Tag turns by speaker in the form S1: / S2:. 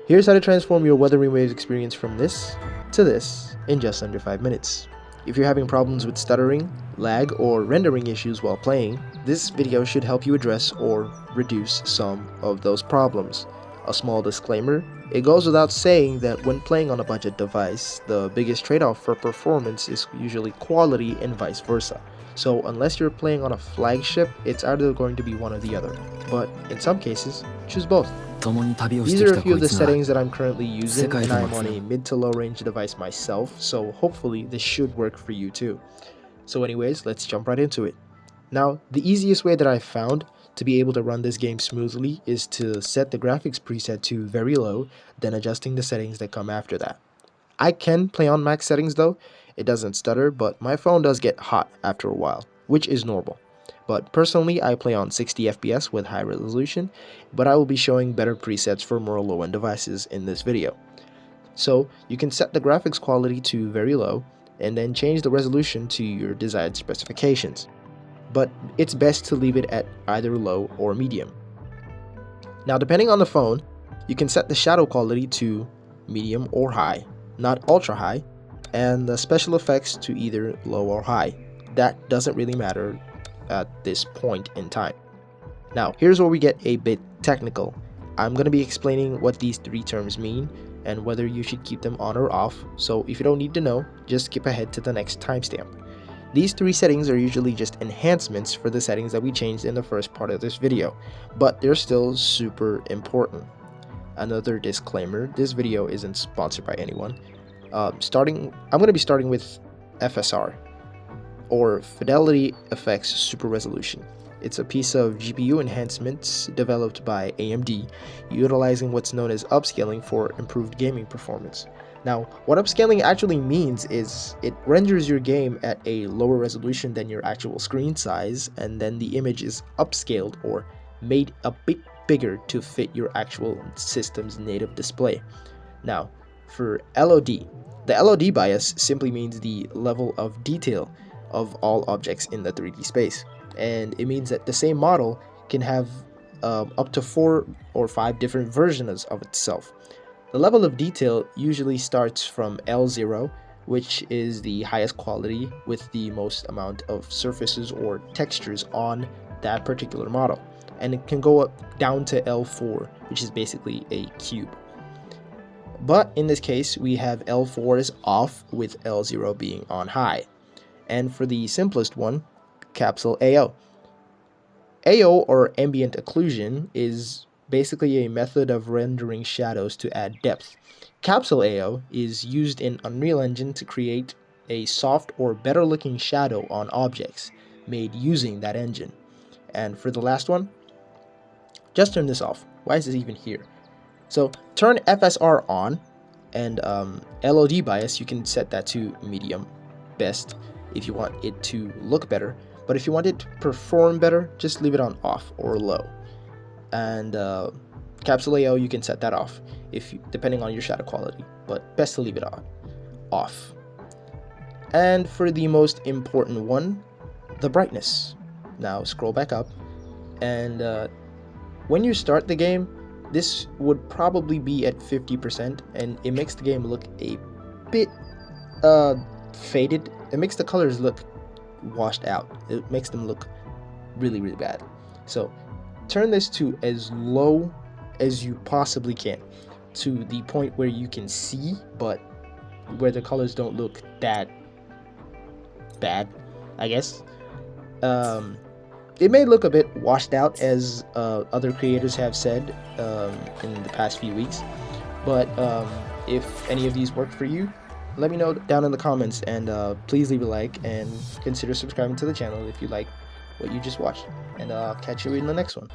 S1: Here's how to transform your Wuthering Waves experience from this to this in just under 5 minutes. If you're having problems with stuttering, lag, or rendering issues while playing, this video should help you address or reduce some of those problems. A small disclaimer, it goes without saying that when playing on a budget device, the biggest trade-off for performance is usually quality and vice versa. So unless you're playing on a flagship, it's either going to be one or the other. But in some cases, choose both. These are a few of the settings that I'm currently using, and I'm on a mid to low range device myself, so hopefully this should work for you too. So anyways, let's jump right into it. Now, the easiest way that I've found to be able to run this game smoothly is to set the graphics preset to very low, then adjusting the settings that come after that. I can play on max settings though, it doesn't stutter, but my phone does get hot after a while, which is normal. But personally, I play on 60 FPS with high resolution, but I will be showing better presets for more low-end devices in this video. So you can set the graphics quality to very low, and then change the resolution to your desired specifications. But it's best to leave it at either low or medium. Now depending on the phone, you can set the shadow quality to medium or high, not ultra high, and the special effects to either low or high. That doesn't really matter at this point in time. Now here's where we get a bit technical. I'm going to be explaining what these three terms mean and whether you should keep them on or off, so if you don't need to know, just skip ahead to the next timestamp. These three settings are usually just enhancements for the settings that we changed in the first part of this video, but they're still super important. Another disclaimer, this video isn't sponsored by anyone. I'm going to be starting with FSR, or Fidelity Effects Super Resolution. It's a piece of GPU enhancements developed by AMD, utilizing what's known as upscaling for improved gaming performance. Now, what upscaling actually means is it renders your game at a lower resolution than your actual screen size, and then the image is upscaled or made a bit bigger to fit your actual system's native display. Now, for LOD, the LOD bias simply means the level of detail of all objects in the 3D space, and it means that the same model can have up to 4 or 5 different versions of itself. The level of detail usually starts from L0, which is the highest quality with the most amount of surfaces or textures on that particular model, and it can go up down to L4, which is basically a cube. But in this case, we have L4 is off with L0 being on high. And for the simplest one, capsule AO. AO, or ambient occlusion, is basically a method of rendering shadows to add depth. Capsule AO is used in Unreal Engine to create a soft or better looking shadow on objects made using that engine. And for the last one, just turn this off. Why is this even here? So turn FSR on, and LOD bias, you can set that to medium best if you want it to look better, but if you want it to perform better, just leave it on off or low. And capsule AO, you can set that off depending on your shadow quality, but best to leave it on off. And for the most important one, the brightness. Now scroll back up, and when you start the game, this would probably be at 50%, and it makes the game look a bit faded. It makes the colors look washed out. It makes them look really, really bad. So turn this to as low as you possibly can, to the point where you can see, but where the colors don't look that bad, I guess. It may look a bit washed out, as other creators have said in the past few weeks, but if any of these work for you, let me know down in the comments, and please leave a like and consider subscribing to the channel if you like what you just watched, and I'll catch you in the next one.